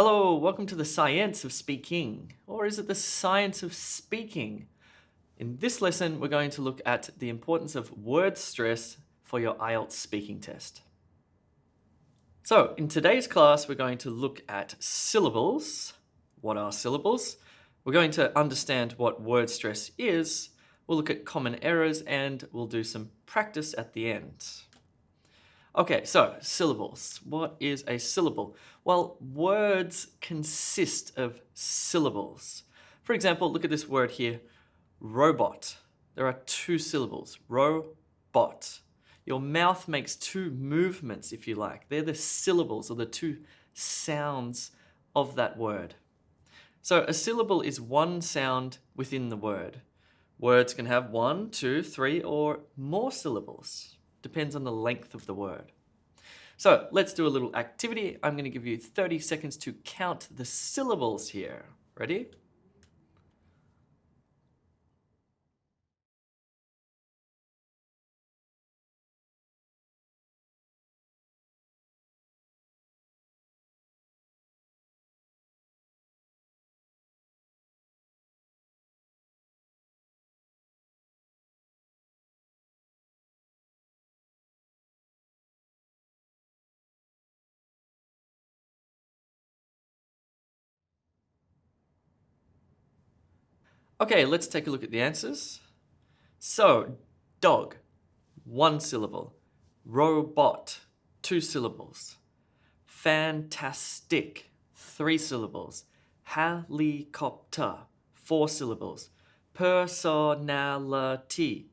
Hello, welcome to the science of speaking. Or is it the science of speaking? In this lesson, we're going to look at the importance of word stress for your IELTS speaking test. So, in today's class, we're going to look at syllables. What are syllables? We're going to understand what word stress is. We'll look at common errors and we'll do some practice at the end. Okay, so syllables. What is a syllable? Well, words consist of syllables. For example, look at this word here, robot. There are two syllables, robot. Your mouth makes two movements, if you like. They're the syllables or the two sounds of that word. So a syllable is one sound within the word. Words can have 1, 2, 3, or more syllables. Depends on the length of the word. So let's do a little activity. I'm going to give you 30 seconds to count the syllables here. Ready? Okay, let's take a look at the answers. So, dog, 1 syllable. Robot, 2 syllables. Fantastic, 3 syllables. Helicopter, 4 syllables. Personality,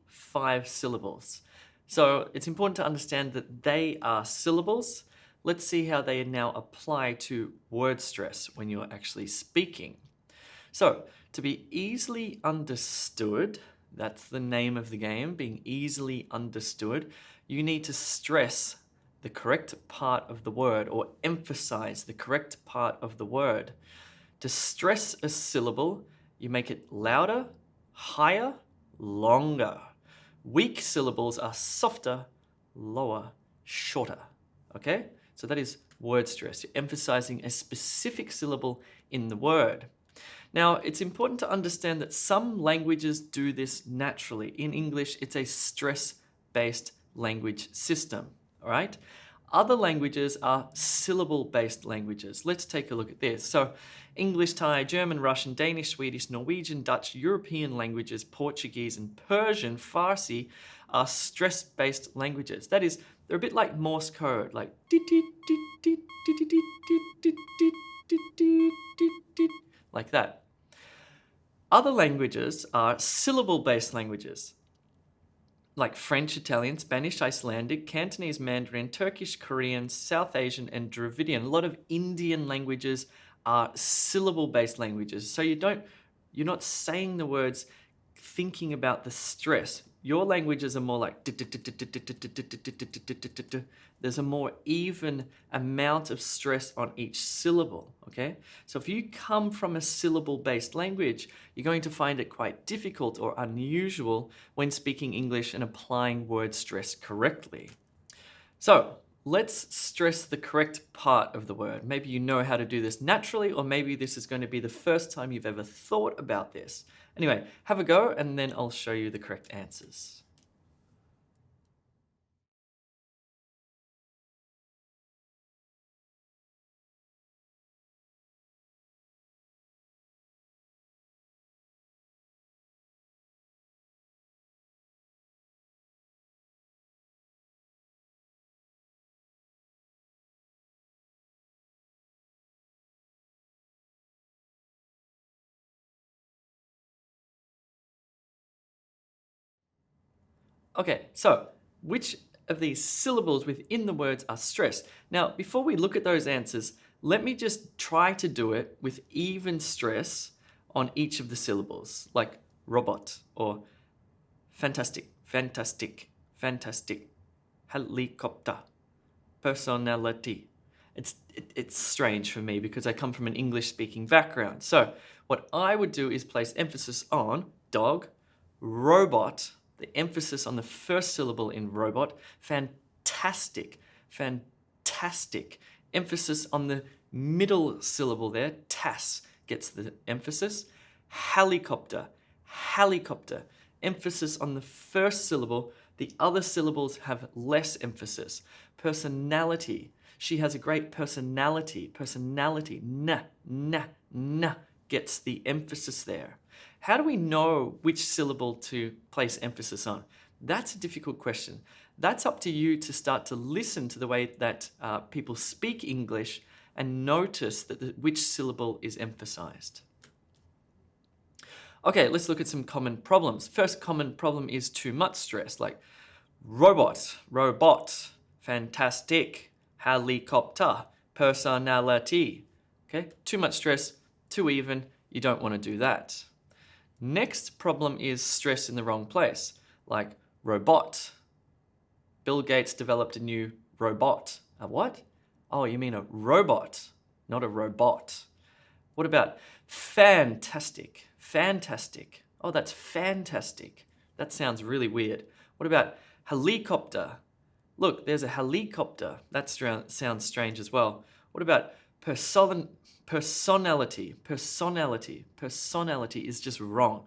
5 syllables. So it's important to understand that they are syllables. Let's see how they now apply to word stress when you're actually speaking. So, to be easily understood, that's the name of the game, being easily understood, you need to stress the correct part of the word or emphasize the correct part of the word. To stress a syllable, you make it louder, higher, longer. Weak syllables are softer, lower, shorter. Okay? So that is word stress. You're emphasizing a specific syllable in the word. Now, it's important to understand that some languages do this naturally. In English, it's a stress-based language system, all right? Other languages are syllable-based languages. Let's take a look at this. So, English, Thai, German, Russian, Danish, Swedish, Norwegian, Dutch, European languages, Portuguese, and Persian, Farsi, are stress-based languages. That is, they're a bit like Morse code, like like that. Other languages are syllable-based languages, like French, Italian, Spanish, Icelandic, Cantonese, Mandarin, Turkish, Korean, South Asian, and Dravidian. A lot of Indian languages are syllable-based languages. So you're not saying the words thinking about the stress. Your languages are more like there's a more even amount of stress on each syllable, okay? So if you come from a syllable-based language, you're going to find it quite difficult or unusual when speaking English and applying word stress correctly. So let's stress the correct part of the word. Maybe you know how to do this naturally, or maybe this is going to be the first time you've ever thought about this. Anyway, have a go and then I'll show you the correct answers. Okay, so which of these syllables within the words are stressed? Now, before we look at those answers, let me just try to do it with even stress on each of the syllables, like robot or fantastic, fantastic, fantastic, helicopter, personality. It's strange for me because I come from an English-speaking background. So what I would do is place emphasis on dog, robot, the emphasis on the first syllable in robot, fantastic, fantastic, emphasis on the middle syllable there, tas, gets the emphasis. Helicopter, helicopter. Emphasis on the first syllable. The other syllables have less emphasis. Personality. She has a great personality. Personality. Na, na, na gets the emphasis there. How do we know which syllable to place emphasis on? That's a difficult question. That's up to you to start to listen to the way that people speak English and notice that which syllable is emphasized. Okay, let's look at some common problems. First common problem is too much stress, like robot, robot, fantastic, helicopter, personality. Okay, too much stress, too even, you don't want to do that. Next problem is stress in the wrong place, like robot. Bill Gates developed a new robot. A what? Oh, you mean a robot, not a robot. What about fantastic? Fantastic. Oh, that's fantastic. That sounds really weird. What about helicopter? Look, there's a helicopter. That sounds strange as well. What about personality? Personality. Personality is just wrong.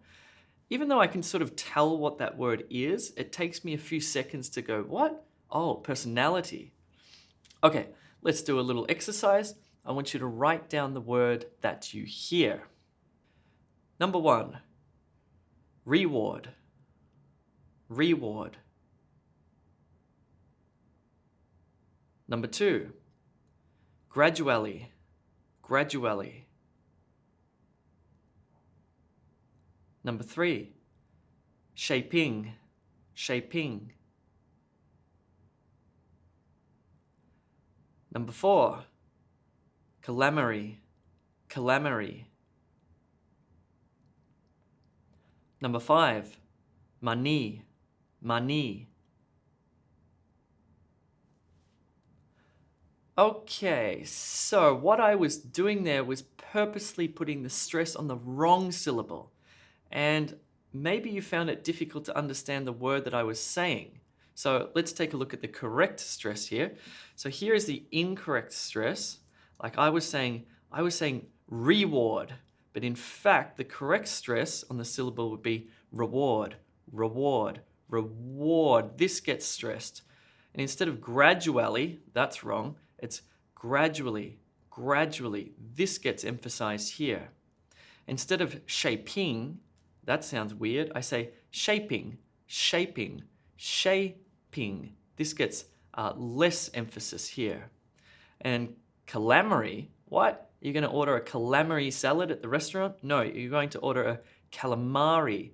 Even though I can sort of tell what that word is, it takes me a few seconds to go, what? Oh, personality. Okay, let's do a little exercise. I want you to write down the word that you hear. Number 1, reward. Reward. Number 2, gradually. Gradually. Number 3, shaping. Shaping. Number 4, calamari. Calamari. Number 5, money. Money. Okay, so what I was doing there was purposely putting the stress on the wrong syllable. And maybe you found it difficult to understand the word that I was saying. So let's take a look at the correct stress here. So here is the incorrect stress. Like I was saying reward, but in fact, the correct stress on the syllable would be reward, reward, reward. This gets stressed. And instead of gradually, that's wrong, it's gradually, gradually. This gets emphasized here. Instead of shaping, that sounds weird, I say shaping, shaping, shaping. This gets less emphasis here. And calamari, what? You're going to order a calamari salad at the restaurant? No, you're going to order a calamari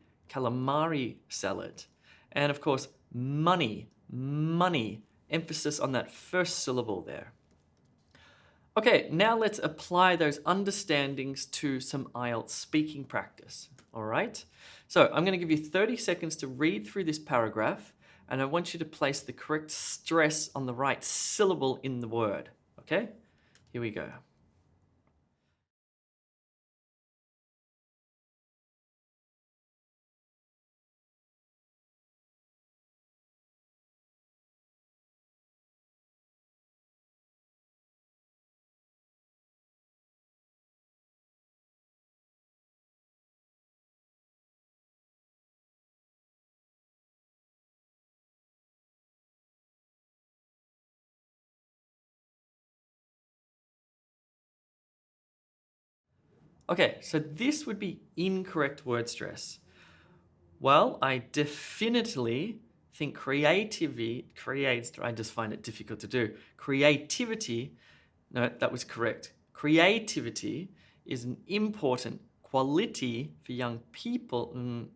salad. And of course, money, money. Emphasis on that first syllable there. Okay, now let's apply those understandings to some IELTS speaking practice. All right? So I'm going to give you 30 seconds to read through this paragraph, and I want you to place the correct stress on the right syllable in the word. Okay? Here we go. Okay, so this would be incorrect word stress. Well, I definitely think creativity, I just find it difficult to do. Creativity, no, that was correct. Creativity is an important quality for young people.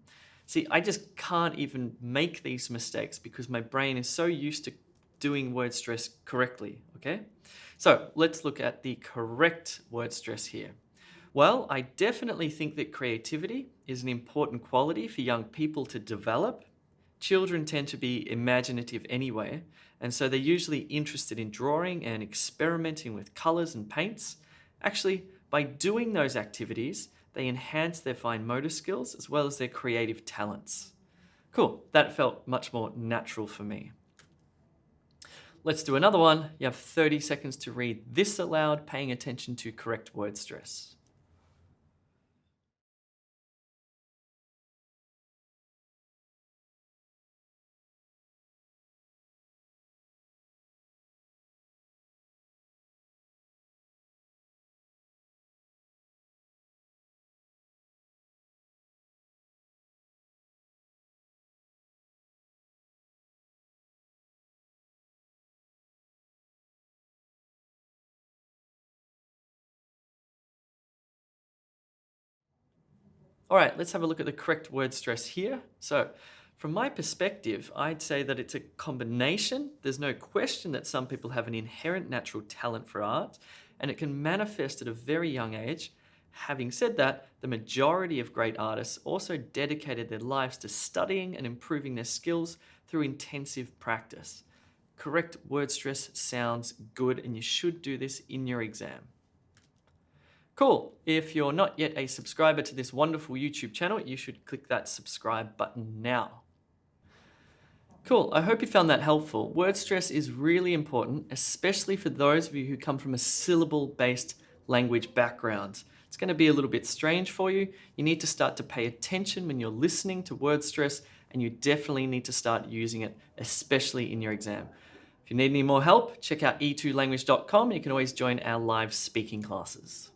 See, I just can't even make these mistakes because my brain is so used to doing word stress correctly, okay? So let's look at the correct word stress here. Well, I definitely think that creativity is an important quality for young people to develop. Children tend to be imaginative anyway, and so they're usually interested in drawing and experimenting with colors and paints. Actually, by doing those activities, they enhance their fine motor skills as well as their creative talents. Cool, that felt much more natural for me. Let's do another one. You have 30 seconds to read this aloud, paying attention to correct word stress. All right, let's have a look at the correct word stress here. So from my perspective, I'd say that it's a combination. There's no question that some people have an inherent natural talent for art, and it can manifest at a very young age. Having said that, the majority of great artists also dedicated their lives to studying and improving their skills through intensive practice. Correct word stress sounds good, and you should do this in your exam. Cool. If you're not yet a subscriber to this wonderful YouTube channel, you should click that subscribe button now. Cool. I hope you found that helpful. Word stress is really important, especially for those of you who come from a syllable-based language background. It's going to be a little bit strange for you. You need to start to pay attention when you're listening to word stress, and you definitely need to start using it, especially in your exam. If you need any more help, check out e2language.com. You can always join our live speaking classes.